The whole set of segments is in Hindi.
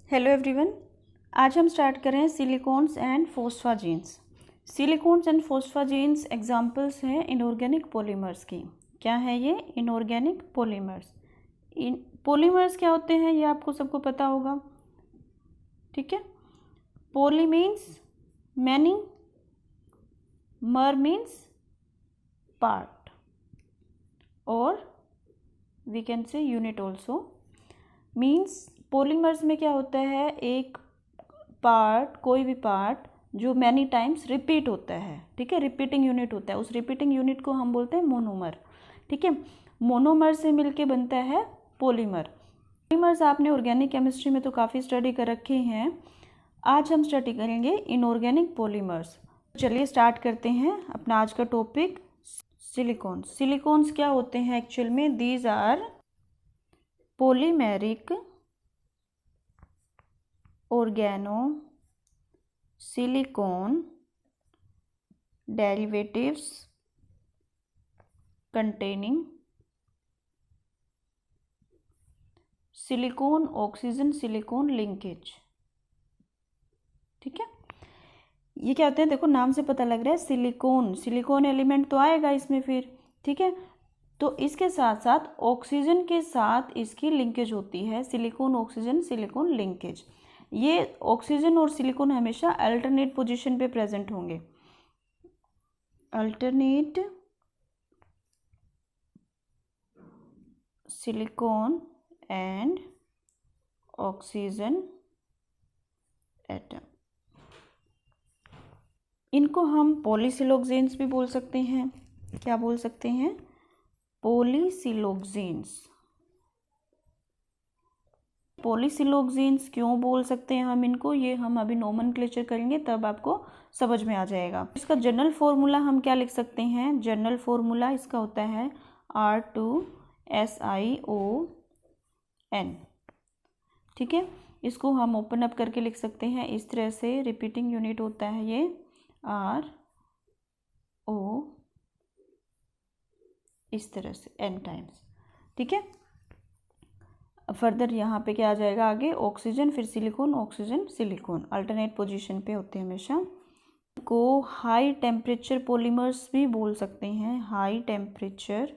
हेलो एवरीवन, आज हम स्टार्ट करें silicones and phosphazenes. Silicones and phosphazenes examples हैं इनऑर्गेनिक पॉलीमर्स की। क्या है ये? Inorganic polymers. इन पॉलीमर्स क्या होते हैं ये आपको सबको पता होगा, ठीक है। Poly means many, mer means part, और we can say unit also. Means polymers में क्या होता है, एक पार्ट, कोई भी पार्ट जो मैनी टाइम्स रिपीट होता है, ठीक है, रिपीटिंग यूनिट होता है, उस रिपीटिंग यूनिट को हम बोलते हैं मोनोमर, ठीक है। मोनोमर से मिलके बनता है पॉलीमर। पॉलीमर्स आपने ऑर्गेनिक केमिस्ट्री में तो काफ़ी स्टडी कर रखे हैं। आज हम स्टडी करेंगे इनऑर्गेनिक पॉलीमर्स। चलिए स्टार्ट करते हैं अपना आज का टॉपिक, सिलिकॉन्स। सिलिकॉन्स क्या होते हैं एक्चुअल में? These are polymeric organo silicon derivatives containing silicon oxygen silicon linkage, ठीक है। ये क्या होते हैं? देखो नाम से पता लग रहा है सिलिकॉन, सिलिकॉन एलिमेंट तो आएगा इसमें फिर, ठीक है। तो इसके साथ साथ ऑक्सीजन के साथ इसकी लिंकेज होती है, सिलिकॉन ऑक्सीजन सिलिकॉन लिंकेज। ये ऑक्सीजन और सिलिकॉन हमेशा अल्टरनेट पोजीशन पे प्रेजेंट होंगे, alternate silicon and oxygen atom. इनको हम पॉलीसिलोक्सेन्स भी बोल सकते हैं। क्या बोल सकते हैं? पॉलीसिलोक्सेन्स। पॉलीसिलोक्सेन्स क्यों बोल सकते हैं हम इनको, ये हम अभी नोमेनक्लेचर करेंगे तब आपको समझ में आ जाएगा। इसका जनरल फॉर्मूला हम क्या लिख सकते हैं? जनरल फॉर्मूला इसका होता है R2SiO(N), ठीक है। इसको हम ओपन अप करके लिख सकते हैं इस तरह से। रिपीटिंग यूनिट होता है ये RO, इस तरह से N टाइम्स, ठीक है। फर्दर यहाँ पे क्या आ जाएगा आगे? ऑक्सीजन, फिर silicon oxygen silicon, alternate position पे होते हैं हमेशा। को हाई टेम्परेचर पॉलीमर्स भी बोल सकते हैं। हाई टेम्परेचर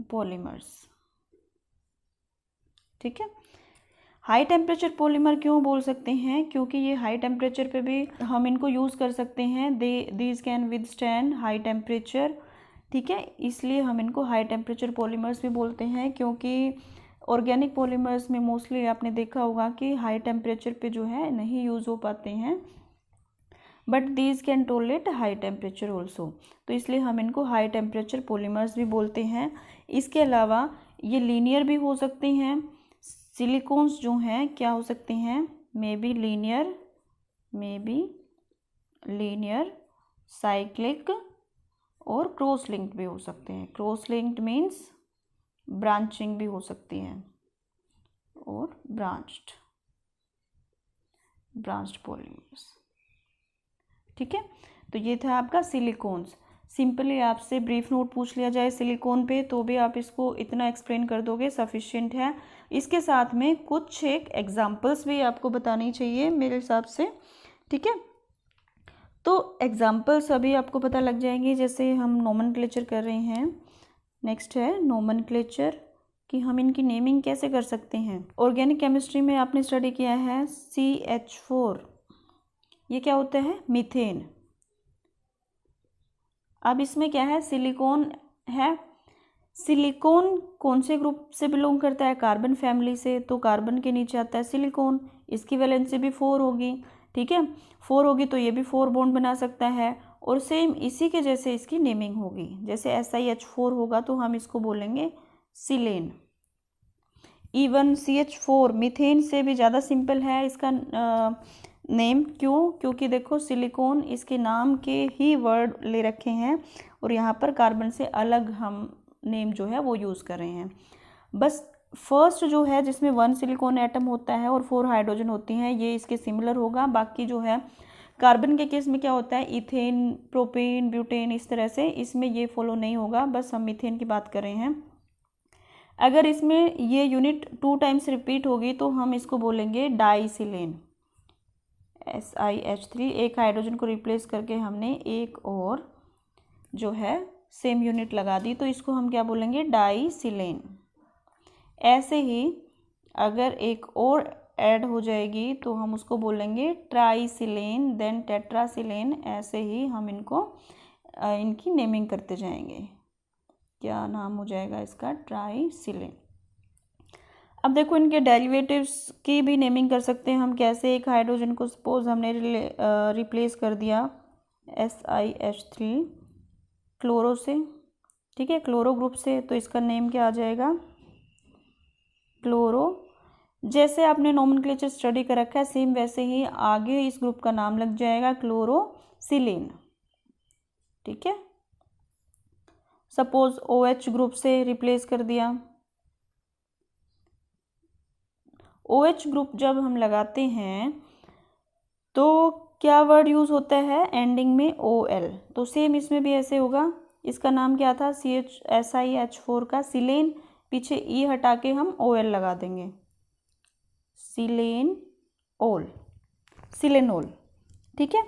पॉलीमर्स, ठीक है। हाई टेम्परेचर पॉलीमर क्यों बोल सकते हैं? क्योंकि ये हाई टेम्परेचर पे भी हम इनको यूज़ कर सकते हैं। These can withstand high temperature, ठीक है। इसलिए हम इनको हाई टेम्परेचर पॉलीमर्स भी बोलते हैं, क्योंकि ऑर्गेनिक पॉलीमर्स में मोस्टली आपने देखा होगा कि हाई टेम्परेचर पे जो है नहीं यूज़ हो पाते हैं, but these can tolerate high temperature also, तो इसलिए हम इनको हाई टेम्परेचर पॉलीमर्स भी बोलते हैं। इसके अलावा ये लीनियर भी हो सकते हैं। सिलिकॉन्स जो हैं क्या हो सकते हैं? मे बी लीनियर, साइक्लिक और क्रॉस लिंक्ड भी हो सकते हैं। क्रॉस लिंक्ड मीन्स ब्रांचिंग भी हो सकती है, और ब्रांच्ड पॉलीमर्स, ठीक है। तो ये था आपका सिलिकॉन्स। सिंपली आपसे ब्रीफ नोट पूछ लिया जाए सिलिकॉन पे तो भी आप इसको इतना एक्सप्लेन कर दोगे, सफिशिएंट है। इसके साथ में कुछ एक एग्जांपल्स भी आपको बतानी चाहिए मेरे हिसाब से, ठीक है। तो एग्जांपल्स अभी आपको पता लग जाएंगे, जैसे हम नोमेनक्लेचर कर रहे हैं। नेक्स्ट है नोमेनक्लेचर, कि हम इनकी नेमिंग कैसे कर सकते हैं। ऑर्गेनिक केमिस्ट्री में आपने स्टडी किया है CH4, ये क्या होता है? मीथेन। अब इसमें क्या है? सिलिकॉन है। सिलिकॉन कौन से ग्रुप से बिलोंग करता है? कार्बन फैमिली से, तो कार्बन के नीचे आता है सिलिकॉन। इसकी वैलेंसी भी 4 होगी, ठीक है। 4 होगी तो ये भी 4 बॉन्ड बना सकता है, और सेम इसी के जैसे इसकी नेमिंग होगी। जैसे SiH4 होगा तो हम इसको बोलेंगे सिलेन। इवन CH4 मीथेन से भी ज़्यादा सिंपल है इसका नेम। क्यों? क्योंकि देखो सिलिकॉन इसके नाम के ही वर्ड ले रखे हैं, और यहाँ पर कार्बन से अलग हम नेम जो है वो यूज़ कर रहे हैं। बस फर्स्ट जो है जिसमें 1 सिलिकॉन एटम होता है और 4 हाइड्रोजन होती हैं, ये इसके सिमिलर होगा। बाकी जो है कार्बन के केस में क्या होता है, इथेन, प्रोपेन, ब्यूटेन, इस तरह से इसमें ये फॉलो नहीं होगा, बस हम मीथेन की बात कर रहे हैं। अगर इसमें ये यूनिट 2 टाइम्स रिपीट होगी तो हम इसको बोलेंगे डाइसिलेन, SiH3। एक हाइड्रोजन को रिप्लेस करके हमने एक और जो है सेम यूनिट लगा दी, तो इसको हम क्या बोलेंगे, डाइसिलेन। ऐसे ही अगर एक और ऐड हो जाएगी तो हम उसको बोलेंगे ट्राइसिलेन, देन टेट्रासिलेन। ऐसे ही हम इनकी नेमिंग करते जाएंगे। क्या नाम हो जाएगा इसका, ट्राइसिलेन। अब देखो इनके डेरिवेटिव्स की भी नेमिंग कर सकते हैं हम। कैसे, एक हाइड्रोजन को सपोज हमने रिप्लेस कर दिया SiH3 क्लोरो से, ठीक है, क्लोरो ग्रुप से, तो इसका नेम क्या आ जाएगा, क्लोरो। जैसे आपने नोमेनक्लेचर स्टडी कर रखा है सेम वैसे ही आगे इस ग्रुप का नाम लग जाएगा, क्लोरोसिलेन, ठीक है। सपोज OH ग्रुप से रिप्लेस कर दिया, OH ग्रुप जब हम लगाते हैं तो क्या वर्ड यूज़ होता है, एंडिंग में OL। तो सेम इसमें भी ऐसे होगा। इसका नाम क्या था, SiH4 का सिलेन, पीछे ई हटा के हम OL लगा देंगे, सिलेनोल, सिलेनोल, ठीक है।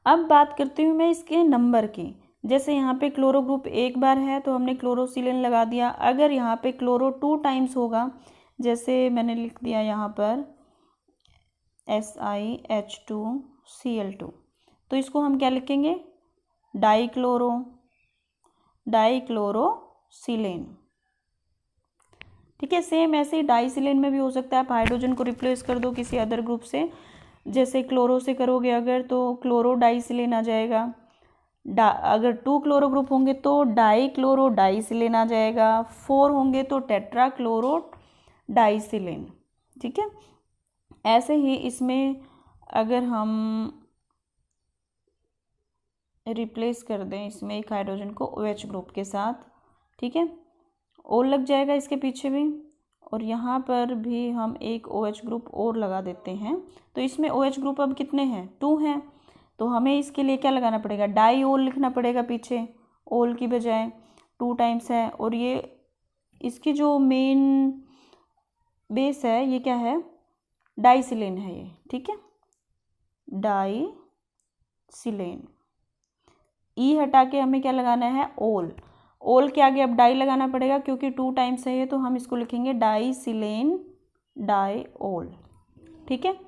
अब बात करती हूँ मैं इसके नंबर की। जैसे यहाँ पे क्लोरो ग्रुप एक बार है तो हमने क्लोरोसिलेन लगा दिया। अगर यहाँ पे क्लोरो 2 टाइम्स होगा, जैसे मैंने लिख दिया यहाँ पर SiH2Cl2, तो इसको हम क्या लिखेंगे, डाइक्लोरोसिलेन, ठीक है। सेम ऐसे ही डाइसिलेन में भी हो सकता है, आप हाइड्रोजन को रिप्लेस कर दो किसी अदर ग्रुप से, जैसे क्लोरो से करोगे अगर तो क्लोरो डाइसिलेन आ जाएगा। अगर 2 क्लोरो ग्रुप होंगे तो डाइक्लोरो डाइसिलेन आ जाएगा, 4 होंगे तो टेट्रा क्लोरो डाइसिलेन, ठीक है। ऐसे ही इसमें अगर हम रिप्लेस कर दें इसमें एक हाइड्रोजन को OH ग्रुप के साथ, ठीक है, और लग जाएगा इसके पीछे भी, और यहाँ पर भी हम एक OH ग्रुप और लगा देते हैं। तो इसमें OH ग्रुप अब कितने हैं, 2 हैं, तो हमें इसके लिए क्या लगाना पड़ेगा, डाईओल लिखना पड़ेगा पीछे, ओल की बजाय, 2 टाइम्स है। और ये इसकी जो मेन बेस है ये क्या है, डाइसिलेन है ये, ठीक है, डाइसिलेन। ई हटा के हमें क्या लगाना है, ओल, ओल के आगे अब डाई लगाना पड़ेगा क्योंकि 2 टाइम्स है ये, तो हम इसको लिखेंगे डाइसिलेन डाइओल, ठीक है।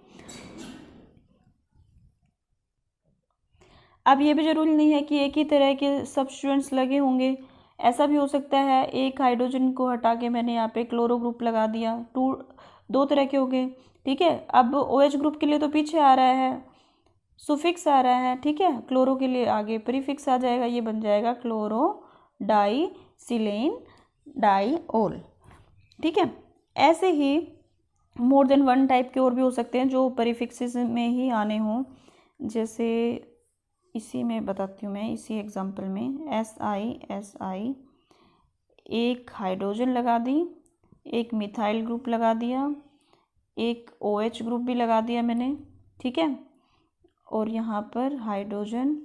अब ये भी जरूरी नहीं है कि एक ही तरह के सब्स्टिट्यूएंट्स लगे होंगे, ऐसा भी हो सकता है एक हाइड्रोजन को हटा के मैंने यहाँ पे क्लोरो ग्रुप लगा दिया, 2 तरह के हो गए, ठीक है। अब OH ग्रुप के लिए तो पीछे आ रहा है, सुफिक्स आ रहा है, ठीक है, क्लोरो के लिए आगे प्रीफिक्स आ जाएगा, ये बन जाएगा क्लोरो डाइसिलेन डाइओल, ठीक है। ऐसे ही मोर देन 1 टाइप के और भी हो सकते हैं जो प्रीफिक्सेस में ही आने हों। जैसे इसी में बताती हूँ मैं, इसी एग्जांपल में SI एक हाइड्रोजन लगा दी, एक मिथाइल ग्रुप लगा दिया, एक OH ग्रुप भी लगा दिया मैंने, ठीक है, और यहाँ पर hydrogen,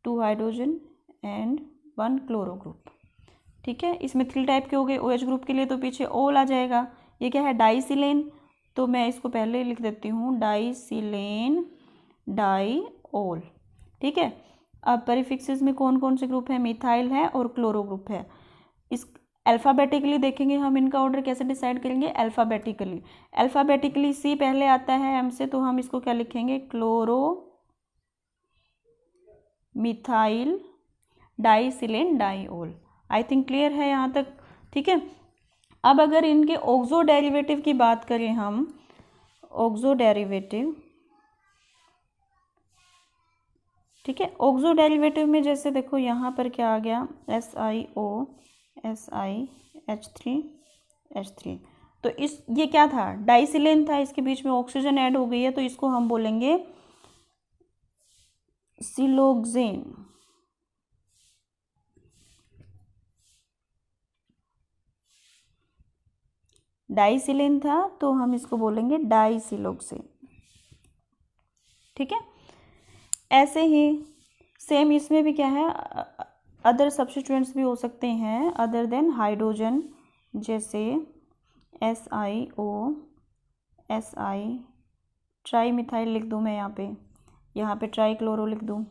2 hydrogen and 1 chloro group, ठीक है। इसमें 3 टाइप के हो गए। OH ग्रुप के लिए तो पीछे ओल आ जाएगा, ये क्या है, डाइसिलेन, तो मैं इसको पहले लिख देती हूँ डाइसिलेन डाइओल, ठीक है। अब प्रीफिक्सेस में कौन कौन से ग्रुप है, मिथाइल है और क्लोरो ग्रुप है। इस अल्फ़ाबेटिकली देखेंगे हम, इनका ऑर्डर कैसे डिसाइड करेंगे, अल्फ़ाबेटिकली सी पहले आता है एम से, तो हम इसको क्या लिखेंगे, chloro methyl disilane diol. I think clear है यहाँ तक, ठीक है। अब अगर इनके ऑक्सो डेरिवेटिव की बात करें हम, ऑक्सो डेरिवेटिव, ठीक है, ऑक्सो डेरिवेटिव में जैसे देखो यहाँ पर क्या आ गया, SiO SiH3H3, तो ये क्या था, डाइसिलेन था, इसके बीच में ऑक्सीजन ऐड हो गई है, तो इसको हम बोलेंगे सिलोक्सेन, डाइसिलेन था तो हम इसको बोलेंगे डाइसिलोक्सेन, ठीक है। ऐसे ही सेम इसमें भी क्या है, अदर सब्स्टिट्यूएंट्स भी हो सकते हैं अदर देन हाइड्रोजन, जैसे SiO, Si, ट्राई मिथाइल लिख दूँ मैं यहाँ पे ट्राई क्लोरो लिख दूँ,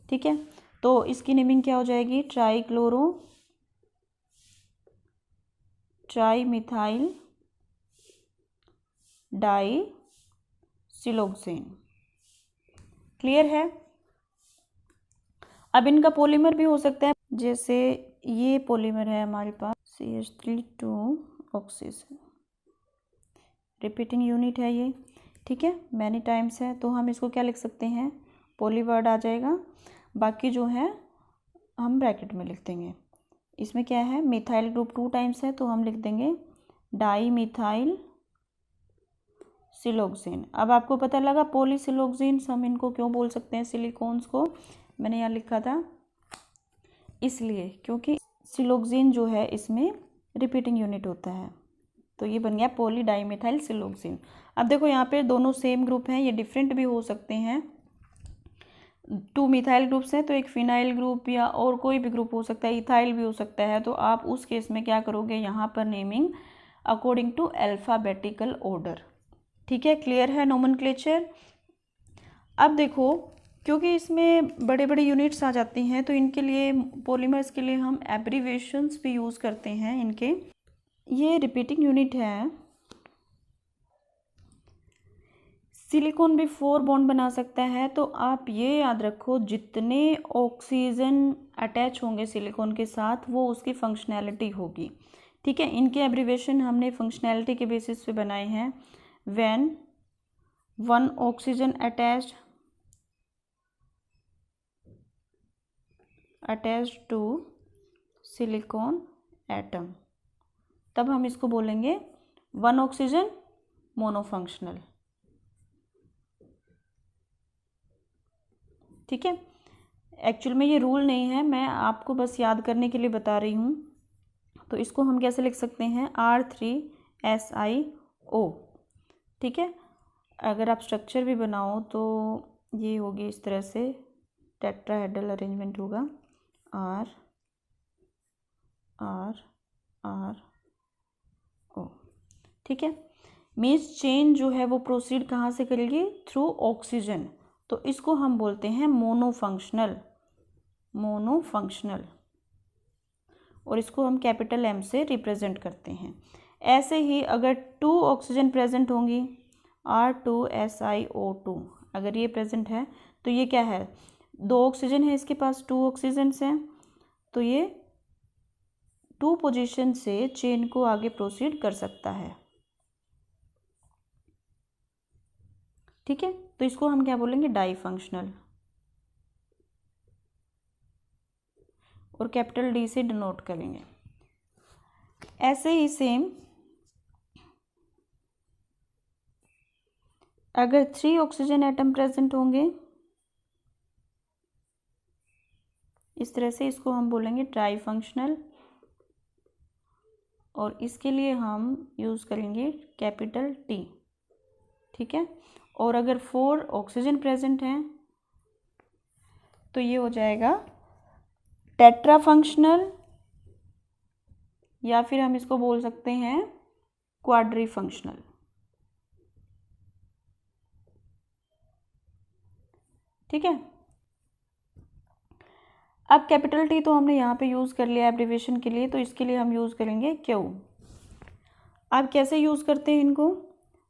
ठीक है। तो इसकी नेमिंग क्या हो जाएगी, tri chloro tri methyl di siloxane. Clear है। अब इनका पॉलीमर भी हो सकता है, जैसे ये पॉलीमर है हमारे पास CH3 ऑक्सीजन, रिपीटिंग यूनिट है ये, ठीक है, मैनी टाइम्स है, तो हम इसको क्या लिख सकते हैं, पॉली वर्ड आ जाएगा, बाकी जो है हम ब्रैकेट में लिख देंगे। इसमें क्या है, मिथाइल ग्रुप 2 टाइम्स है तो हम लिख देंगे डाई मिथाइल सिलोक्सेन। अब आपको पता लगा पॉलीसिलोक्सेन्स हम इनको क्यों बोल सकते हैं, सिलिकॉन्स को मैंने यहाँ लिखा था इसलिए क्योंकि सिलोक्सेन जो है इसमें रिपीटिंग यूनिट होता है, तो ये बन गया पॉली डाईमिथाइल सिलोक्सेन। अब देखो यहाँ पे दोनों सेम ग्रुप हैं, ये डिफरेंट भी हो सकते हैं, 2 मिथाइल ग्रुप्स हैं तो एक फिनाइल ग्रुप या और कोई भी ग्रुप हो सकता है, इथाइल भी हो सकता है, तो आप उस केस में क्या करोगे, यहाँ पर naming according to alphabetical order, ठीक है। क्लियर है नोमेनक्लेचर। अब देखो क्योंकि इसमें बड़े बड़े यूनिट्स आ जाती हैं तो इनके लिए पॉलीमर्स के लिए हम एब्रीविएशंस भी यूज़ करते हैं इनके। ये रिपीटिंग यूनिट है, सिलिकॉन भी 4 बॉन्ड बना सकता है, तो आप ये याद रखो जितने ऑक्सीजन अटैच होंगे सिलिकॉन के साथ वो उसकी फंक्शनैलिटी होगी, ठीक है। इनके एब्रीविएशन हमने फंक्शनैलिटी के बेसिस पे बनाए हैं। When 1 oxygen attached to silicon atom, तब हम इसको बोलेंगे 1 ऑक्सीजन मोनोफंक्शनल, ठीक है। एक्चुअल में ये रूल नहीं है, मैं आपको बस याद करने के लिए बता रही हूँ। तो इसको हम कैसे लिख सकते हैं, R3SiO, ठीक है। अगर आप स्ट्रक्चर भी बनाओ तो ये होगी इस तरह से, टेट्राहेड्रल अरेंजमेंट होगा, R R R O, ठीक है। मीन्स चेन जो है वो प्रोसीड कहाँ से करेगी, थ्रू ऑक्सीजन, तो इसको हम बोलते हैं मोनोफंक्शनल, और इसको हम कैपिटल M से रिप्रेजेंट करते हैं। ऐसे ही अगर 2 ऑक्सीजन प्रेजेंट होंगी, R2SiO2, अगर ये प्रेजेंट है तो ये क्या है, 2 ऑक्सीजन है इसके पास, 2 ऑक्सीजन्स हैं, तो ये 2 पोजीशन से चेन को आगे प्रोसीड कर सकता है, ठीक है। तो इसको हम क्या बोलेंगे, डाई फंक्शनल, और कैपिटल D से डिनोट करेंगे। ऐसे ही सेम अगर 3 ऑक्सीजन एटम प्रेजेंट होंगे इस तरह से, इसको हम बोलेंगे ट्राई फंक्शनल, और इसके लिए हम यूज़ करेंगे कैपिटल T, ठीक है। और अगर 4 ऑक्सीजन प्रेजेंट हैं तो ये हो जाएगा टेट्रा फंक्शनल, या फिर हम इसको बोल सकते हैं क्वाड्री फंक्शनल, ठीक है। अब कैपिटल T तो हमने यहाँ पे यूज़ कर लिया एब्रीविएशन के लिए, तो इसके लिए हम यूज़ करेंगे Q। अब कैसे यूज़ करते हैं इनको,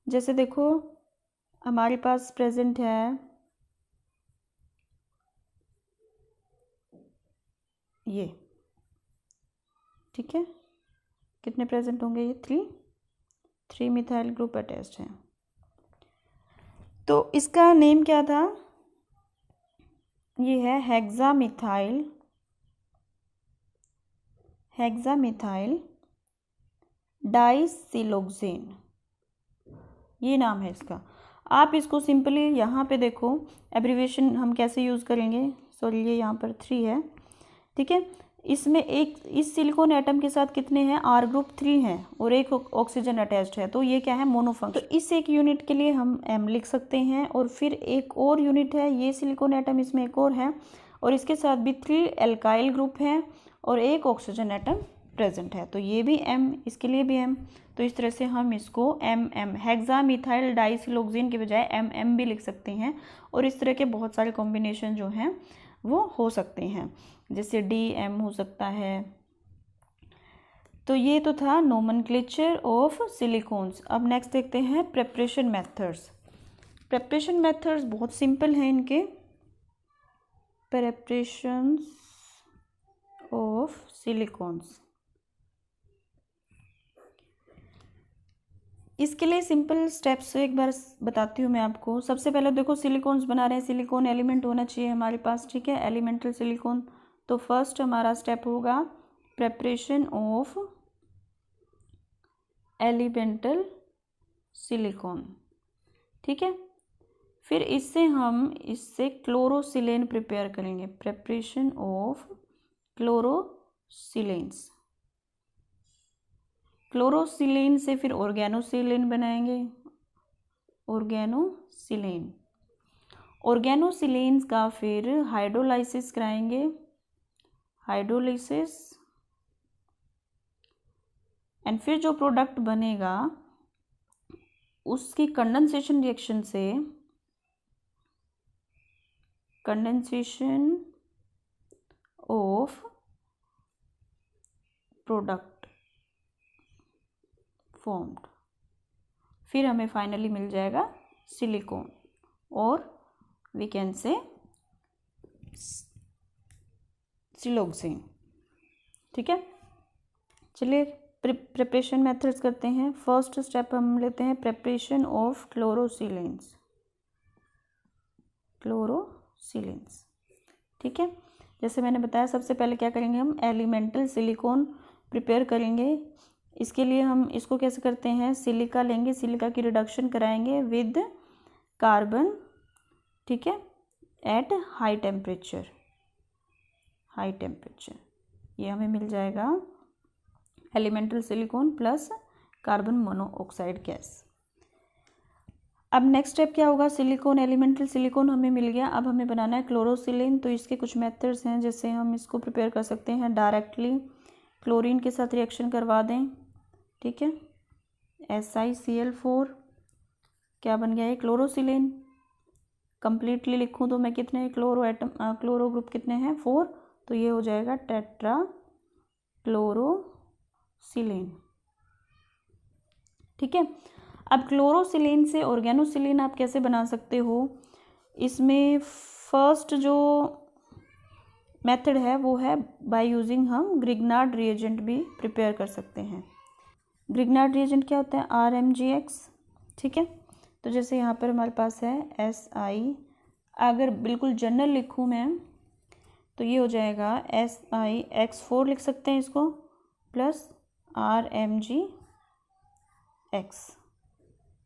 जैसे देखो हमारे पास प्रेजेंट है ये, ठीक है, कितने प्रेजेंट होंगे, ये 3 मिथाइल ग्रुप अटैच्ड हैं, तो इसका नेम क्या था, ये है हेक्सामिथाइल डाइसिलोक्सेन, ये नाम है इसका। आप इसको सिंपली यहाँ पे देखो एब्रीविएशन हम कैसे यूज़ करेंगे, सॉरी ये यहाँ पर 3 है, ठीक है। इसमें एक इस सिलिकॉन एटम के साथ कितने हैं, R ग्रुप 3 हैं और एक ऑक्सीजन अटैच्ड है, तो ये क्या है, मोनोफंक्शन। तो इस एक यूनिट के लिए हम M लिख सकते हैं। और फिर एक और यूनिट है, ये सिलिकॉन एटम इसमें एक और है और इसके साथ भी 3 एल्काइल ग्रुप हैं और एक ऑक्सीजन एटम प्रेजेंट है, तो ये भी M, इसके लिए भी M। तो इस तरह से हम इसको MM हेक्सामिथाइल डाइसिलोक्सेन के बजाय MM भी लिख सकते हैं। और इस तरह के बहुत सारे कॉम्बिनेशन जो हैं वो हो सकते हैं, जैसे DM हो सकता है। तो ये तो था नोमेनक्लेचर ऑफ सिलिकॉन्स। अब नेक्स्ट देखते हैं प्रेपरेशन मेथड्स। प्रेपरेशन मेथड्स बहुत सिंपल हैं इनके। प्रेपरेशंस ऑफ सिलिकॉन्स, इसके लिए सिंपल स्टेप्स एक बार बताती हूँ मैं आपको। सबसे पहले देखो सिलिकॉन्स बना रहे हैं, सिलिकॉन एलिमेंट होना चाहिए हमारे पास, ठीक है, एलिमेंटल सिलिकॉन। तो फर्स्ट हमारा स्टेप होगा प्रेपरेशन ऑफ एलिमेंटल सिलिकॉन, ठीक है। फिर इससे क्लोरोसिलेन प्रिपेयर करेंगे, प्रेपरेशन ऑफ क्लोरोसिलेन्स। क्लोरोसिलेन से फिर ऑर्गेनोसिलेन बनाएंगे, ऑर्गेनोसिलेन। ऑर्गेनोसिलेन्स का फिर हाइड्रोलाइसिस कराएंगे, हाइड्रोलाइसिस। एंड फिर जो प्रोडक्ट बनेगा उसकी कंडेंसेशन रिएक्शन से, कंडेंसेशन ऑफ प्रोडक्ट फॉर्म्ड, फिर हमें फाइनली मिल जाएगा सिलिकॉन और वी कैन से सिलोक्सेन, ठीक है। चलिए प्रिपरेशन मेथड्स करते हैं। फर्स्ट स्टेप हम लेते हैं प्रिपरेशन ऑफ क्लोरोसिलेन्स, क्लोरोसिलेन्स, ठीक है। जैसे मैंने बताया सबसे पहले क्या करेंगे, हम एलिमेंटल सिलिकॉन प्रिपेयर करेंगे। इसके लिए हम इसको कैसे करते हैं, सिलिका लेंगे, सिलिका की रिडक्शन कराएंगे विद कार्बन, ठीक है, at high temperature, high temperature. ये हमें मिल जाएगा elemental silicon plus carbon monoxide gas. अब नेक्स्ट स्टेप क्या होगा, सिलिकॉन, एलिमेंटल सिलिकॉन हमें मिल गया। अब हमें बनाना है क्लोरोसिलेन। तो इसके कुछ मेथड्स हैं, जैसे हम इसको प्रिपेयर कर सकते हैं डायरेक्टली क्लोरीन के साथ रिएक्शन करवा दें, ठीक है, SiCl4 क्या बन गया, ये क्लोरोसिलेन। कंप्लीटली लिखूं तो मैं कितने क्लोरो ग्रुप कितने हैं, 4, तो ये हो जाएगा टेट्रा क्लोरोसिलेन, ठीक है। अब क्लोरोसिलेन से ऑर्गेनोसिलेन आप कैसे बना सकते हो, इसमें फर्स्ट जो मेथड है वो है बाय यूजिंग हम ग्रिग्नार्ड रिएजेंट भी प्रिपेयर कर सकते हैं। ग्रिग्नार्ड रिएजेंट क्या होता है, RMgX, ठीक है। तो जैसे यहाँ पर हमारे पास है Si, अगर बिल्कुल जनरल लिखूँ मैं तो ये हो जाएगा SiX4 लिख सकते हैं इसको, प्लस RMgX।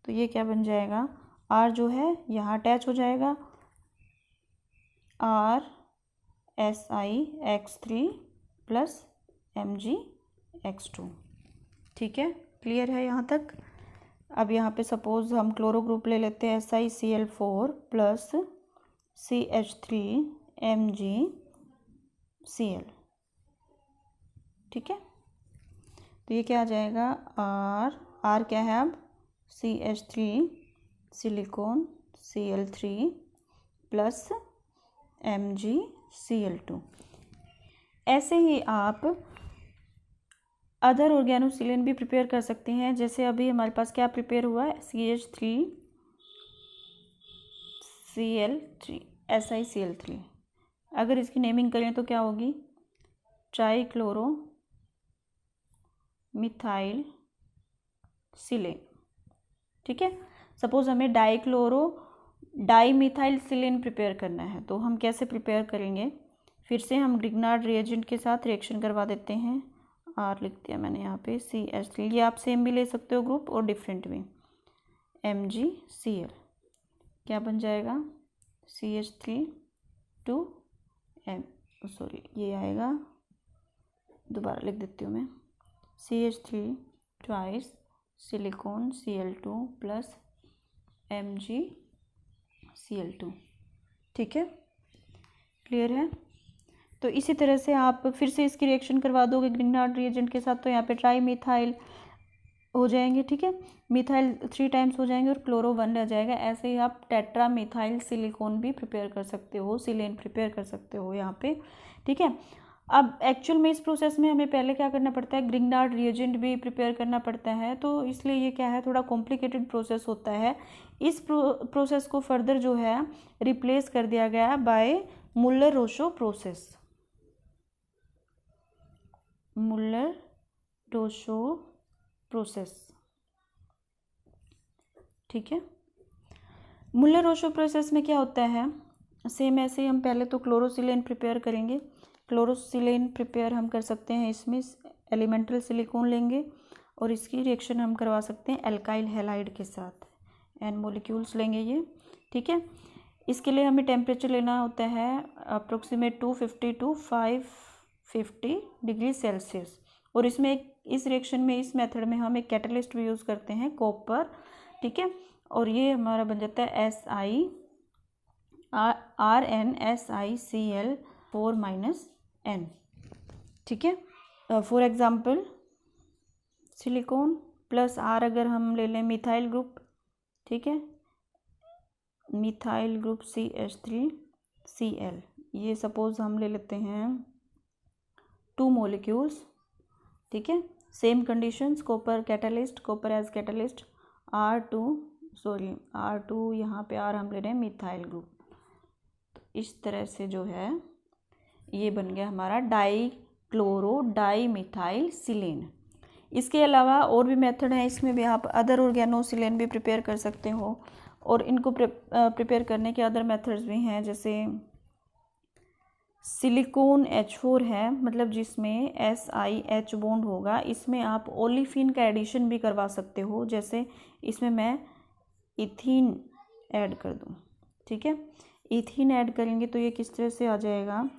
तो ये क्या बन जाएगा, R जो है यहाँ अटैच हो जाएगा, RSiX3 प्लस MgX2, ठीक है, क्लियर है यहाँ तक। अब यहाँ पे सपोज हम क्लोरो ग्रुप ले लेते हैं, SiCl4 प्लस CH3 MgCl, ठीक है। तो ये क्या आ जाएगा, R क्या है अब, CH3 silicon Cl3 plus MgCl2। ऐसे ही आप अदर ऑर्गेनोसिलेन भी प्रिपेयर कर सकते हैं। जैसे अभी हमारे पास क्या प्रिपेयर हुआ है, CH3Cl3 SiCl3। अगर इसकी नेमिंग करें तो क्या होगी, ट्राईक्लोरो मिथाइल सिलेन, ठीक है। सपोज हमें डाईमिथाइल सिलेन प्रिपेयर करना है, तो हम कैसे प्रिपेयर करेंगे, फिर से हम ग्रिग्नार्ड रिएजेंट के साथ रिएक्शन करवा देते हैं। R लिख दिया मैंने यहाँ पे, CH3, ये आप सेम भी ले सकते हो ग्रुप और डिफरेंट भी, MgCl क्या बन जाएगा, CH3 2 ये आएगा दोबारा लिख देती हूँ मैं, CH3 twice silicon Cl2 plus MgCl2। ठीक है, क्लियर है। तो इसी तरह से आप फिर से इसकी रिएक्शन करवा दोगे ग्रिग्नार्ड रिएजेंट के साथ, तो यहाँ पे ट्राई मिथाइल हो जाएंगे। ठीक है, मिथाइल 3 टाइम्स हो जाएंगे और क्लोरो 1 रह जाएगा। ऐसे ही आप टेट्रा मिथाइल सिलिकॉन भी प्रिपेयर कर सकते हो, सिलेन प्रिपेयर कर सकते हो यहाँ पे। ठीक है, अब एक्चुअल में इस प्रोसेस में हमें पहले क्या करना पड़ता है, ग्रिग्नार्ड रिएजेंट भी प्रिपेयर करना पड़ता है, तो इसलिए ये क्या है, थोड़ा कॉम्प्लिकेटेड प्रोसेस होता है। इस प्रोसेस को फर्दर जो है रिप्लेस कर दिया गया by Muller Rochow process. Muller Rochow process. ठीक है, मुल्लर रोशो प्रोसेस में क्या होता है, सेम ऐसे ही हम पहले तो क्लोरोसिलेन प्रिपेयर करेंगे। क्लोरोसिलेन प्रिपेयर हम कर सकते हैं, इसमें एलिमेंटल सिलिकॉन लेंगे और इसकी रिएक्शन हम करवा सकते हैं एल्काइल हैलाइड के साथ, एन मॉलिक्यूल्स लेंगे ये। ठीक है, इसके लिए हमें टेम्परेचर लेना होता है अप्रोक्सीमेट 250 to 550 डिग्री सेल्सियस। और इसमें इस रिएक्शन में, इस मेथड में हम एक कैटलिस्ट भी यूज़ करते हैं, कॉपर। ठीक है, और ये हमारा बन जाता है RnSiCl4-N। ठीक है, for example silicon plus R अगर हम ले लें मिथाइल ग्रुप, ठीक है, मिथाइल ग्रुप CH3Cl, ये सपोज हम ले लेते हैं 2 मॉलिक्यूल्स। ठीक है, same conditions, copper catalyst, copper as catalyst, R2 यहाँ पे R हम ले रहे हैं मिथाइल ग्रुप। तो इस तरह से जो है ये बन गया हमारा डाई क्लोरो डाई मिथाइल सिलेन। इसके अलावा और भी मेथड हैं, इसमें भी आप अदर ऑर्गेनोसिलेन भी प्रिपेयर कर सकते हो, और इनको प्रिपेयर करने के अदर मेथड्स भी हैं, जैसे सिलिकॉन H4 है, मतलब जिसमें SiH बॉन्ड होगा, इसमें आप ओलिफिन का एडिशन भी करवा सकते हो। जैसे इसमें मैं इथीन ऐड कर दूँ। ठीक है, इथीन ऐड करेंगे तो ये किस तरह से आ जाएगा,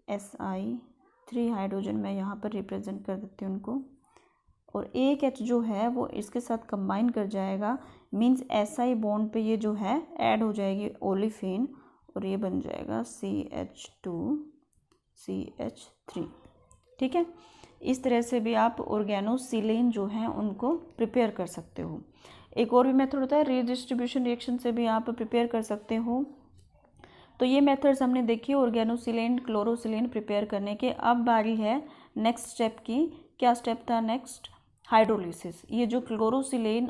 Si3 हाइड्रोजन मैं यहाँ पर रिप्रेजेंट कर देती हूँ उनको, और एक H जो है वो इसके साथ कंबाइन कर जाएगा, मीन्स Si बॉन्ड पे ये जो है ऐड हो जाएगी ओलिफिन, और ये बन जाएगा CH2CH3। ठीक है, इस तरह से भी आप ऑर्गेनोसिलेन जो हैं उनको प्रिपेयर कर सकते हो। एक और भी मेथड होता है, रीडिस्ट्रीब्यूशन रिएक्शन से भी आप प्रिपेयर कर सकते हो। तो ये मेथड्स हमने देखी ऑर्गेनोसिलेन क्लोरोसिलेन प्रिपेयर करने के। अब बारी है नेक्स्ट स्टेप की। क्या स्टेप था नेक्स्ट, हाइड्रोलिसिस। ये जो क्लोरोसिलेन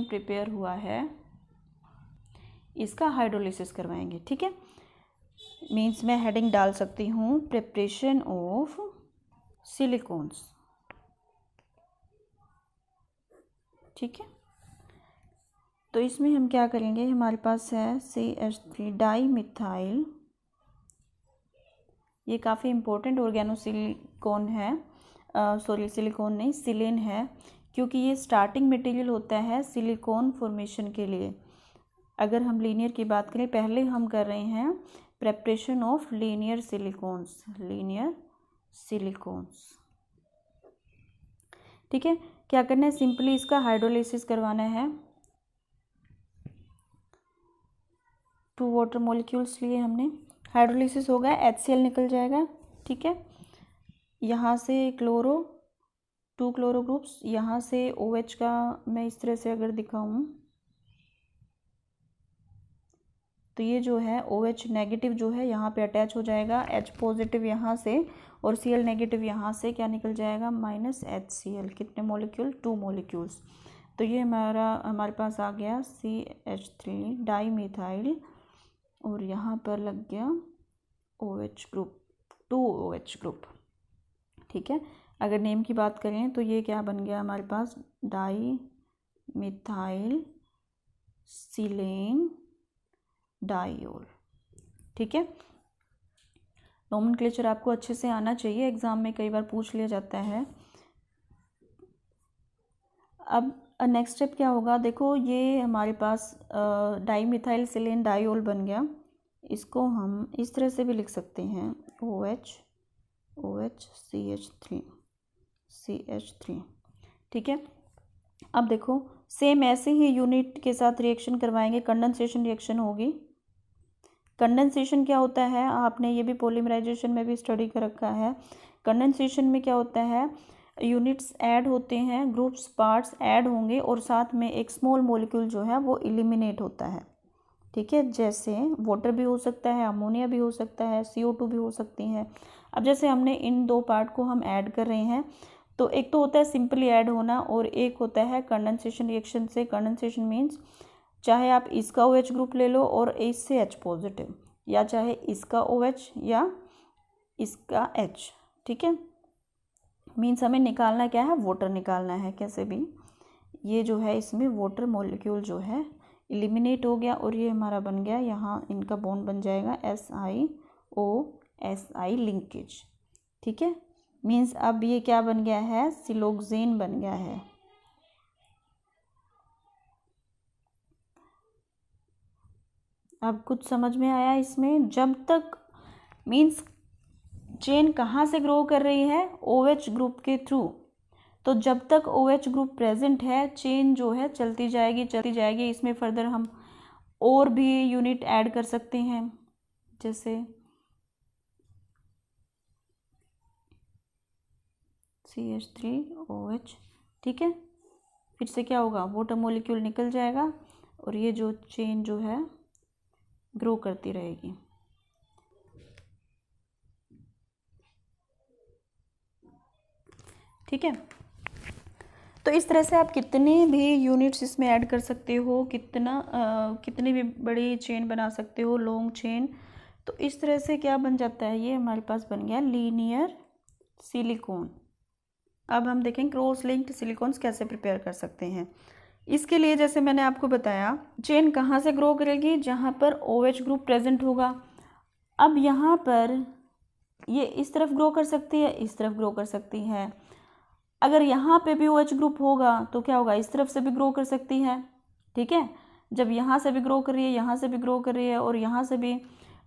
प्रिपेयर हुआ है, इसका हाइड्रोलिसिस करवाएंगे। ठीक है, मीन्स मैं हेडिंग डाल सकती हूँ प्रिपरेशन ऑफ सिलिकॉन्स। ठीक है, तो इसमें हम क्या करेंगे, हमारे पास है CH3 डाई मिथाइल, ये काफ़ी इम्पोर्टेंट ऑर्गेनोसिलिकॉन है, सिलिकॉन नहीं सिलेन है, क्योंकि ये स्टार्टिंग मटेरियल होता है सिलिकॉन फॉर्मेशन के लिए। अगर हम लीनियर की बात करें, पहले हम कर रहे हैं प्रेपरेशन ऑफ लीनियर सिलिकॉन्स। ठीक है, क्या करना है, सिंपली इसका हाइड्रोलिसिस करवाना है। 2 वाटर मॉलिक्यूल्स लिए हमने, हाइड्रोलिसिस होगा, HCl निकल जाएगा। ठीक है, यहाँ से 2 क्लोरो ग्रुप्स, यहाँ से OH का मैं इस तरह से अगर दिखाऊँ तो ये जो है OH नेगेटिव जो है यहाँ पे अटैच हो जाएगा, H पॉजिटिव यहाँ से और Cl नेगेटिव यहाँ से क्या निकल जाएगा, -HCl। कितने मॉलिक्यूल, 2 मॉलिक्यूल्स। तो ये हमारे पास आ गया CH3 डाई मिथाइल, और यहाँ पर लग गया OH ग्रुप, 2 OH ग्रुप। ठीक है, अगर नेम की बात करें तो ये क्या बन गया हमारे पास, डाई मिथाइल सिलेन डाइऑल। ठीक है, नोमेनक्लेचर आपको अच्छे से आना चाहिए, एग्जाम में कई बार पूछ लिया जाता है। अब नेक्स्ट स्टेप क्या होगा, देखो ये हमारे पास डाई मिथाइल सिलेन डाइऑल बन गया। इसको हम इस तरह से भी लिख सकते हैं OH OH CH3 ठीक है। अब देखो सेम ऐसे ही यूनिट के साथ रिएक्शन करवाएंगे, कंडेंसेशन रिएक्शन होगी। कंडेंसेशन क्या होता है, आपने ये भी पॉलीमराइजेशन में भी स्टडी कर रखा है। कंडेंसेशन में क्या होता है, यूनिट्स ऐड होते हैं, ग्रुप्स पार्ट्स ऐड होंगे और साथ में एक स्मॉल मॉलिक्यूल जो है वो एलिमिनेट होता है। ठीक है, जैसे वाटर भी हो सकता है, अमोनिया भी हो सकता है, CO2 भी हो सकती है। अब जैसे हमने इन दो पार्ट को हम ऐड कर रहे हैं, तो एक तो होता है सिंपली ऐड होना और एक होता है कंडेंसेशन रिएक्शन से। कंडेंसेशन मीन्स चाहे आप इसका OH ग्रुप ले लो और इससे H पॉजिटिव, या चाहे इसका OH या इसका H। ठीक है, मीन्स हमें निकालना क्या है, वाटर निकालना है कैसे भी। ये जो है इसमें वाटर मॉलिक्यूल जो है एलिमिनेट हो गया और ये हमारा बन गया, यहाँ इनका बॉन्ड बन जाएगा SiO2SI लिंकेज। ठीक है, मीन्स अब ये क्या बन गया है, सिलोक्सेन बन गया है। अब कुछ समझ में आया इसमें, जब तक मीन्स चेन कहाँ से ग्रो कर रही है, OH ग्रुप के थ्रू। तो जब तक OH ग्रुप प्रेजेंट है चेन जो है चलती जाएगी। इसमें फर्दर हम और भी यूनिट ऐड कर सकते हैं, जैसे CH3OH। ठीक है, फिर से क्या होगा, वाटर मॉलिक्यूल निकल जाएगा और ये जो चेन जो है ग्रो करती रहेगी। ठीक है, तो इस तरह से आप कितने भी यूनिट्स इसमें ऐड कर सकते हो, कितनी भी बड़ी चेन बना सकते हो, लॉन्ग चेन। तो इस तरह से क्या बन जाता है, ये हमारे पास बन गया लीनियर सिलिकॉन। अब हम देखें क्रॉस लिंक्ड सिलिकॉन्स कैसे प्रिपेयर कर सकते हैं। इसके लिए जैसे मैंने आपको बताया, चेन कहाँ से ग्रो करेगी, जहाँ पर OH ग्रुप प्रेजेंट होगा। अब यहाँ पर ये इस तरफ ग्रो कर सकती है, इस तरफ ग्रो कर सकती है। अगर यहाँ पे भी OH ग्रुप होगा तो क्या होगा, इस तरफ से भी ग्रो कर सकती है। ठीक है, जब यहाँ से भी ग्रो कर रही है, यहाँ से भी ग्रो कर रही है और यहाँ से भी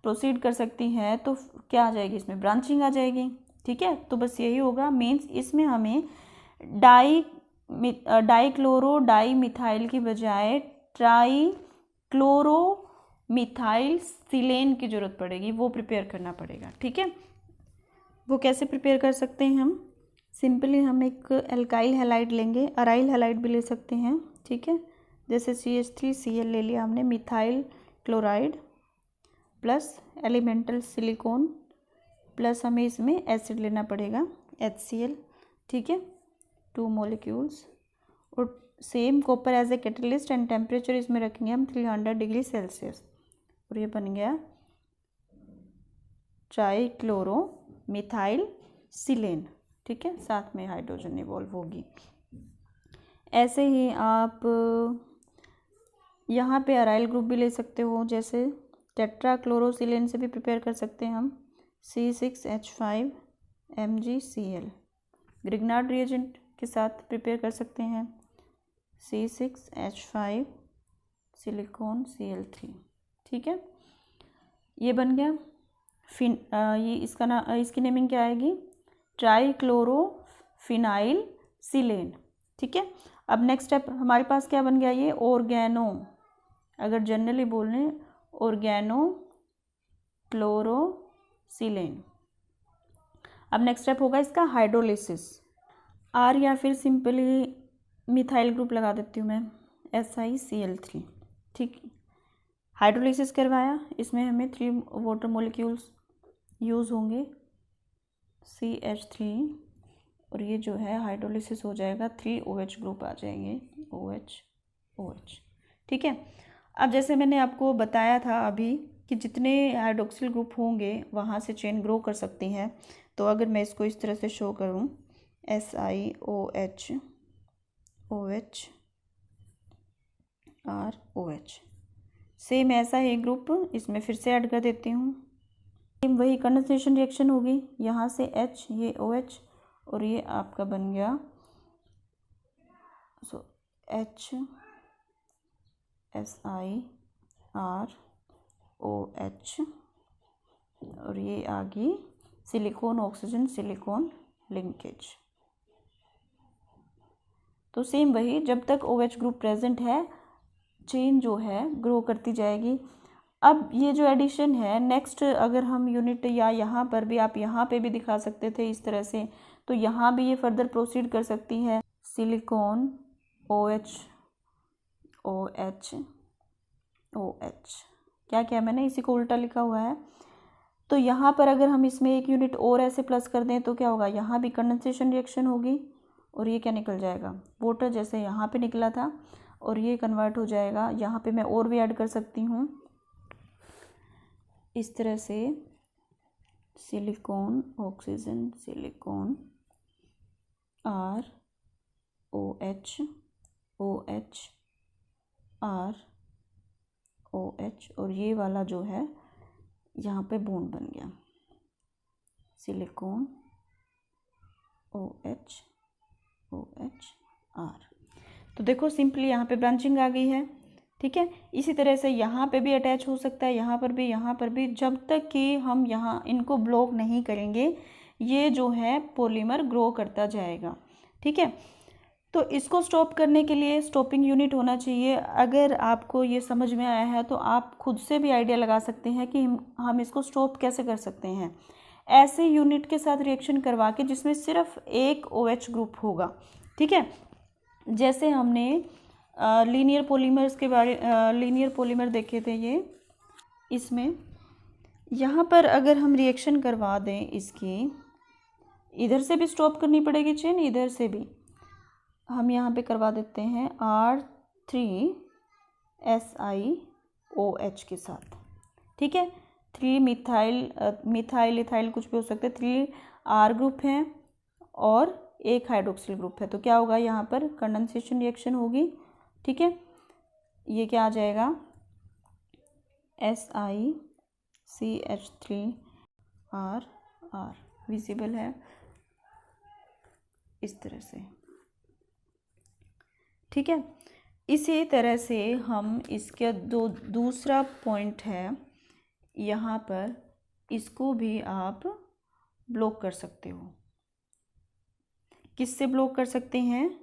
प्रोसीड कर सकती है, तो क्या आ जाएगी, इसमें ब्रांचिंग आ जाएगी। ठीक है, तो बस यही होगा। मीन्स इसमें हमें डाईक्लोरो डाई मिथाइल की बजाय ट्राईक्लोरो मिथाइल सिलेन की जरूरत पड़ेगी, वो प्रिपेयर करना पड़ेगा। ठीक है, वो कैसे प्रिपेयर कर सकते हैं हम, सिंपली हम एक एल्काइल हैलाइड लेंगे, अराइल हैलाइड भी ले सकते हैं। ठीक है, जैसे CH3Cl ले लिया हमने, methyl chloride plus elemental silicon plus हमें इसमें एसिड लेना पड़ेगा HCl। ठीक है, 2 मॉलिक्यूल्स और same copper as a catalyst and temperature इसमें रखेंगे हम 300 डिग्री सेल्सियस और ये बन गया ट्राईक्लोरो मिथाइल सिलेन। ठीक है, साथ में हाइड्रोजन इवॉल्व होगी। ऐसे ही आप यहाँ पे अराइल ग्रुप भी ले सकते हो, जैसे टेट्राक्लोरोसिलेन से भी प्रिपेयर कर सकते हैं हम, C6H5MgCl। ग्रिग्नार्ड रिएजेंट के साथ प्रिपेयर कर सकते हैं, C6H5 सिलिकॉन Cl3। ठीक है, ये बन गया। ये इसकी नेमिंग क्या आएगी, ट्राईक्लोरोफिनाइल सिलेन। ठीक है, अब नेक्स्ट स्टेप हमारे पास क्या बन गया, ये ऑर्गेनो, अगर जनरली बोलें ऑर्गेनो क्लोरोसिलेन। अब नेक्स्ट स्टेप होगा इसका हाइड्रोलिसिस, R या फिर सिंपली मिथाइल ग्रुप लगा देती हूँ मैं, SiCl3। ठीक, हाइड्रोलिसिस करवाया, इसमें हमें 3 वाटर मॉलिक्यूल्स यूज़ होंगे, CH3 और ये जो है हाइड्रोलिसिस हो जाएगा, 3 OH ग्रुप आ जाएंगे, OH। ठीक है, अब जैसे मैंने आपको बताया था अभी कि जितने हाइड्रोक्सिल ग्रुप होंगे वहाँ से चेन ग्रो कर सकती है। तो अगर मैं इसको इस तरह से शो करूँ, SiOH OH और OH, सेम ऐसा ही ग्रुप इसमें फिर से ऐड कर देती हूँ। सेम वही कंडेंसेशन रिएक्शन होगी, यहाँ से H, ये OH और ये आपका बन गया HSiR OH और ये आ गई सिलिकॉन ऑक्सीजन सिलिकॉन लिंकेज। तो सेम वही, जब तक OH ग्रुप प्रेजेंट है चेन जो है ग्रो करती जाएगी। अब ये जो एडिशन है नेक्स्ट, अगर हम यूनिट या यहाँ पर भी, आप यहाँ पे भी दिखा सकते थे इस तरह से, तो यहाँ भी ये फर्दर प्रोसीड कर सकती है। सिलिकॉन OH OH OH, क्या क्या मैंने इसी को उल्टा लिखा हुआ है। तो यहाँ पर अगर हम इसमें एक यूनिट और ऐसे प्लस कर दें तो क्या होगा, यहाँ भी कंडेंसेशन रिएक्शन होगी और ये क्या निकल जाएगा, वाटर, जैसे यहाँ पे निकला था, और ये कन्वर्ट हो जाएगा। यहाँ पे मैं और भी ऐड कर सकती हूँ इस तरह से, silicon oxygen silicon R OH OH R OH, और ये वाला जो है यहाँ पे बॉन्ड बन गया, सिलिकॉन OH OH R। तो देखो सिंपली यहाँ पे ब्रांचिंग आ गई है, ठीक है। इसी तरह से यहाँ पे भी अटैच हो सकता है, यहाँ पर भी, यहाँ पर भी, जब तक कि हम यहाँ इनको ब्लॉक नहीं करेंगे ये जो है पॉलीमर ग्रो करता जाएगा, ठीक है। तो इसको स्टॉप करने के लिए स्टॉपिंग यूनिट होना चाहिए। अगर आपको ये समझ में आया है तो आप खुद से भी आइडिया लगा सकते हैं कि हम इसको स्टॉप कैसे कर सकते हैं। ऐसे यूनिट के साथ रिएक्शन करवा के जिसमें सिर्फ एक OH ग्रुप होगा, ठीक है। जैसे हमने लीनियर पॉलीमर्स के बारे लीनियर पॉलीमर देखे थे, ये इसमें यहाँ पर अगर हम रिएक्शन करवा दें इसकी, इधर से भी स्टॉप करनी पड़ेगी चेन, इधर से भी हम यहाँ पे करवा देते हैं R3SiOH के साथ, ठीक है। 3 मिथाइल इथाइल कुछ भी हो सकते हैं, 3 R ग्रुप हैं और एक हाइड्रोक्सिल ग्रुप है। तो क्या होगा, यहाँ पर कंडेंसेशन रिएक्शन होगी, ठीक है। ये क्या आ जाएगा, SiCH3R विजिबल है इस तरह से, ठीक है। इसी तरह से हम इसके दूसरा पॉइंट है यहाँ पर, इसको भी आप ब्लॉक कर सकते हो। किससे ब्लॉक कर सकते हैं,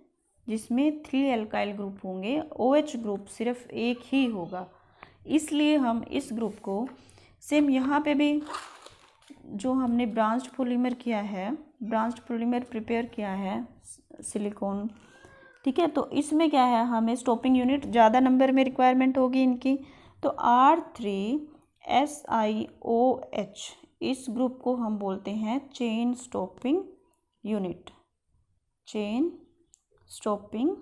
जिसमें 3 एल्काइल ग्रुप होंगे, OH ग्रुप सिर्फ एक ही होगा, इसलिए हम इस ग्रुप को सेम यहाँ पे भी जो हमने ब्रांच्ड पॉलीमर किया है, ब्रांच्ड पॉलीमर प्रिपेयर किया है सिलिकॉन, ठीक है। तो इसमें क्या है, हमें स्टॉपिंग यूनिट ज़्यादा नंबर में रिक्वायरमेंट होगी इनकी। तो R3SiOH इस ग्रुप को हम बोलते हैं chain stopping unit, chain stopping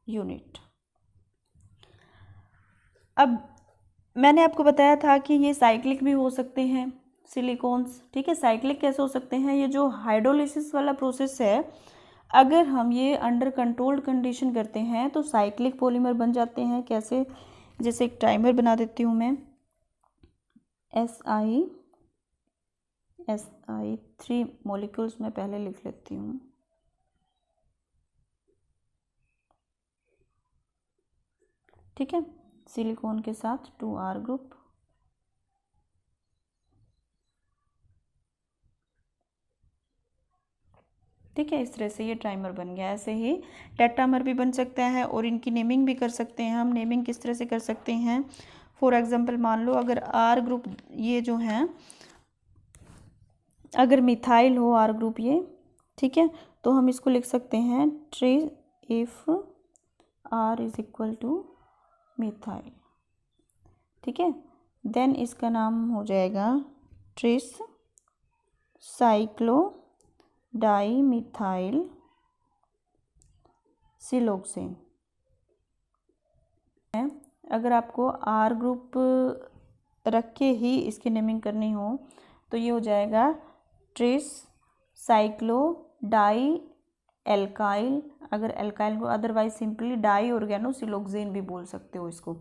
unit. अब मैंने आपको बताया था कि ये साइक्लिक भी हो सकते हैं सिलिकॉन्स, ठीक है। साइक्लिक कैसे हो सकते हैं, ये जो हाइड्रोलिसिस वाला प्रोसेस है, अगर हम ये अंडर कंट्रोल्ड कंडीशन करते हैं तो साइक्लिक पॉलीमर बन जाते हैं। कैसे, जैसे एक टाइमर बना देती हूँ मैं, SI 3 मॉलिक्यूल्स में पहले लिख लेती हूँ, ठीक है। सिलिकॉन के साथ 2R ग्रुप, ठीक है। इस तरह से ये टाइमर बन गया। ऐसे ही टेट्रामर भी बन सकता है और इनकी नेमिंग भी कर सकते हैं हम। नेमिंग किस तरह से कर सकते हैं, फॉर एग्जांपल मान लो अगर R ग्रुप ये जो हैं, अगर मिथाइल हो R ग्रुप ये, ठीक है, तो हम इसको लिख सकते हैं trace if R is equal two methyl, ठीक है। देन इसका नाम हो जाएगा trace cyclo di methyl siloxane. अगर आपको R ग्रुप रख के ही इसकी नेमिंग करनी हो तो ये हो जाएगा ट्रेस साइक्लो डाई एल्काइल, अगर एल्काइल को, otherwise simply die oregano siloxane भी बोल सकते हो इसको,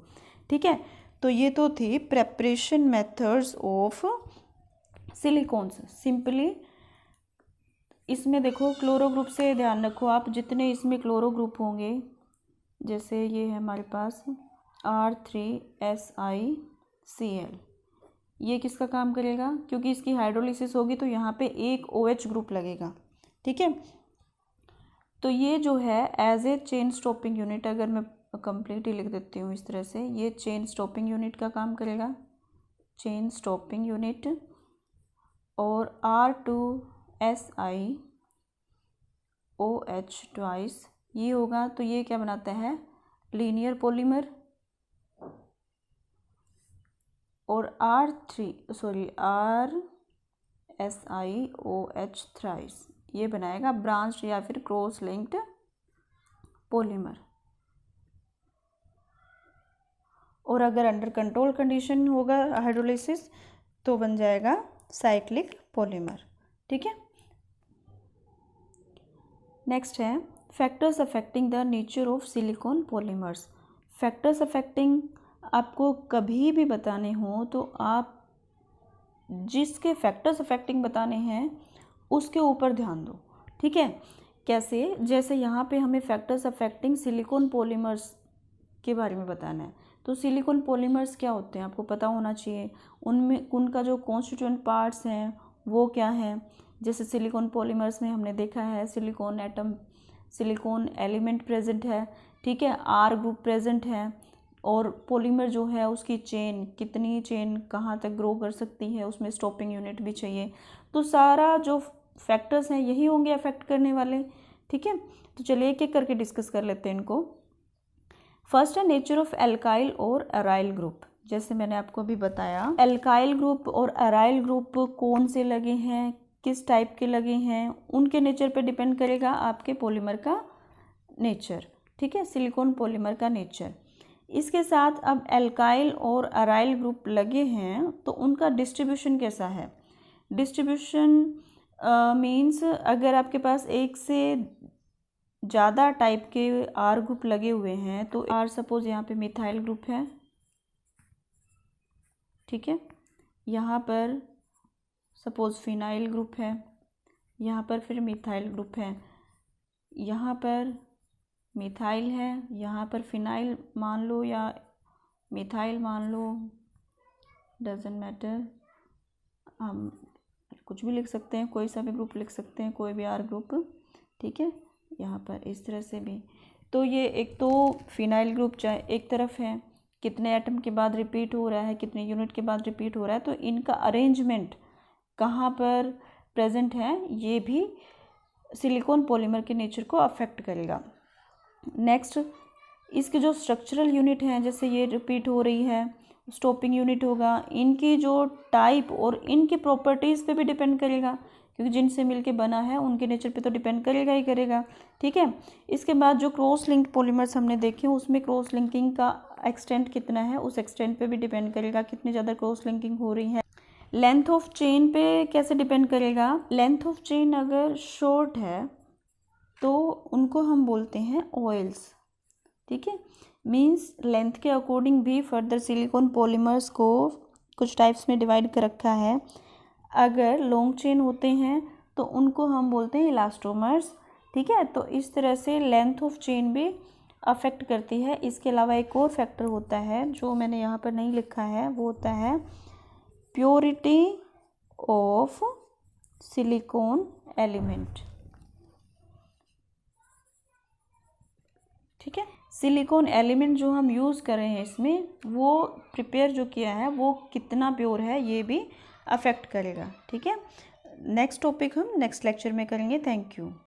ठीक है। तो ये तो थी preparation methods of silicones. Simply इसमें देखो क्लोरो ग्रुप से ध्यान रखो आप, जितने इसमें क्लोरो ग्रुप होंगे, जैसे ये है हमारे पास R3SiO3 Cl। ये किसका काम करेगा, क्योंकि इसकी हाइड्रोलिसिस होगी तो यहाँ पे एक OH ग्रुप लगेगा, ठीक है। तो ये जो है as a chain stopping unit, अगर मैं कंप्लीट ही लिख देती हूँ इस तरह से, ये चेन स्टॉपिंग यूनिट का काम करेगा, चेन स्टॉपिंग यूनिट। और R2SiOH ट्वाइस ये होगा, तो ये क्या बनाता है, लीनियर पॉलीमर। और RSiOH थ्राइस ये बनाएगा ब्रांच या फिर क्रॉस लिंक्ड पॉलीमर। और अगर अंडर कंट्रोल कंडीशन होगा हाइड्रोलिसिस तो बन जाएगा साइक्लिक पॉलीमर, ठीक है। नेक्स्ट है factors affecting the nature of silicon polymers. Factors affecting आपको कभी भी बताने हो तो आप जिसके फैक्टर्स अफेक्टिंग बताने हैं उसके ऊपर ध्यान दो, ठीक है। कैसे, जैसे यहाँ पे हमें फैक्टर्स अफेक्टिंग सिलिकॉन पॉलीमर्स के बारे में बताना है, तो सिलिकॉन पॉलीमर्स क्या होते हैं आपको पता होना चाहिए, उनमें उनका जो कॉन्स्टिट्यूएंट पार्ट्स हैं वो क्या है। जैसे सिलिकॉन पॉलीमर्स में हमने देखा है silicon atom, silicon element present है, ठीक है, R ग्रुप प्रेजेंट है। और पॉलीमर जो है उसकी चेन, कितनी चेन कहाँ तक ग्रो कर सकती है, उसमें स्टॉपिंग यूनिट भी चाहिए। तो सारा जो फैक्टर्स हैं यही होंगे अफेक्ट करने वाले, ठीक है। तो चलिए एक एक करके डिस्कस कर लेते हैं इनको। फर्स्ट है नेचर ऑफ एल्काइल और अराइल ग्रुप। जैसे मैंने आपको अभी बताया, एल्काइल ग्रुप और अराइल ग्रुप कौन से लगे हैं, किस टाइप के लगे हैं, उनके नेचर पे डिपेंड करेगा आपके पॉलीमर का नेचर, ठीक है, सिलिकॉन पॉलीमर का नेचर। इसके साथ अब एल्काइल और अराइल ग्रुप लगे हैं तो उनका डिस्ट्रीब्यूशन कैसा है। डिस्ट्रीब्यूशन मीन्स अगर आपके पास एक से ज़्यादा टाइप के R ग्रुप लगे हुए हैं तो R सपोज यहाँ पे मिथाइल ग्रुप है, ठीक है, यहाँ पर सपोज फिनाइल ग्रुप है, यहाँ पर फिर मिथाइल ग्रुप है, यहाँ पर मिथाइल है, यहाँ पर फिनाइल मान लो या मिथाइल मान लो, डजेंट मैटर, हम कुछ भी लिख सकते हैं, कोई सा भी ग्रुप लिख सकते हैं, कोई भी R ग्रुप, ठीक है। यहाँ पर इस तरह से भी, तो ये एक तो फिनाइल ग्रुप चाहे एक तरफ है, कितने एटम के बाद रिपीट हो रहा है, कितने यूनिट के बाद रिपीट हो रहा है, तो इनका अरेंजमेंट कहाँ पर प्रेजेंट है ये भी सिलिकॉन पॉलीमर के नेचर को अफेक्ट करेगा। नेक्स्ट, इसके जो स्ट्रक्चरल यूनिट हैं, जैसे ये रिपीट हो रही है, स्टॉपिंग यूनिट होगा, इनकी जो टाइप और इनकी प्रॉपर्टीज़ पे भी डिपेंड करेगा, क्योंकि जिनसे मिलके बना है उनके नेचर पे तो डिपेंड करेगा ही करेगा, ठीक है। इसके बाद जो क्रॉस लिंक्ड पॉलीमर्स हमने देखे उसमें क्रॉस लिंकिंग का एक्सटेंट कितना है, उस एक्सटेंट पे भी डिपेंड करेगा, कितनी ज़्यादा क्रॉस लिंकिंग हो रही है। लेंथ ऑफ चेन पे कैसे डिपेंड करेगा, लेंथ ऑफ चेन अगर शॉर्ट है तो उनको हम बोलते हैं ऑयल्स, ठीक है। मींस लेंथ के अकॉर्डिंग भी फर्दर सिलिकॉन पॉलीमर्स को कुछ टाइप्स में डिवाइड कर रखा है। अगर लॉन्ग चेन होते हैं तो उनको हम बोलते हैं इलास्टोमर्स, ठीक है। तो इस तरह से लेंथ ऑफ चेन भी अफेक्ट करती है। इसके अलावा एक और फैक्टर होता है जो मैंने यहाँ पर नहीं लिखा है, वो होता है प्योरिटी ऑफ सिलिकॉन एलिमेंट, ठीक है। सिलिकॉन एलिमेंट जो हम यूज़ कर रहे हैं इसमें, वो प्रिपेयर जो किया है वो कितना प्योर है ये भी अफेक्ट करेगा, ठीक है। नेक्स्ट टॉपिक हम नेक्स्ट लेक्चर में करेंगे। Thank you.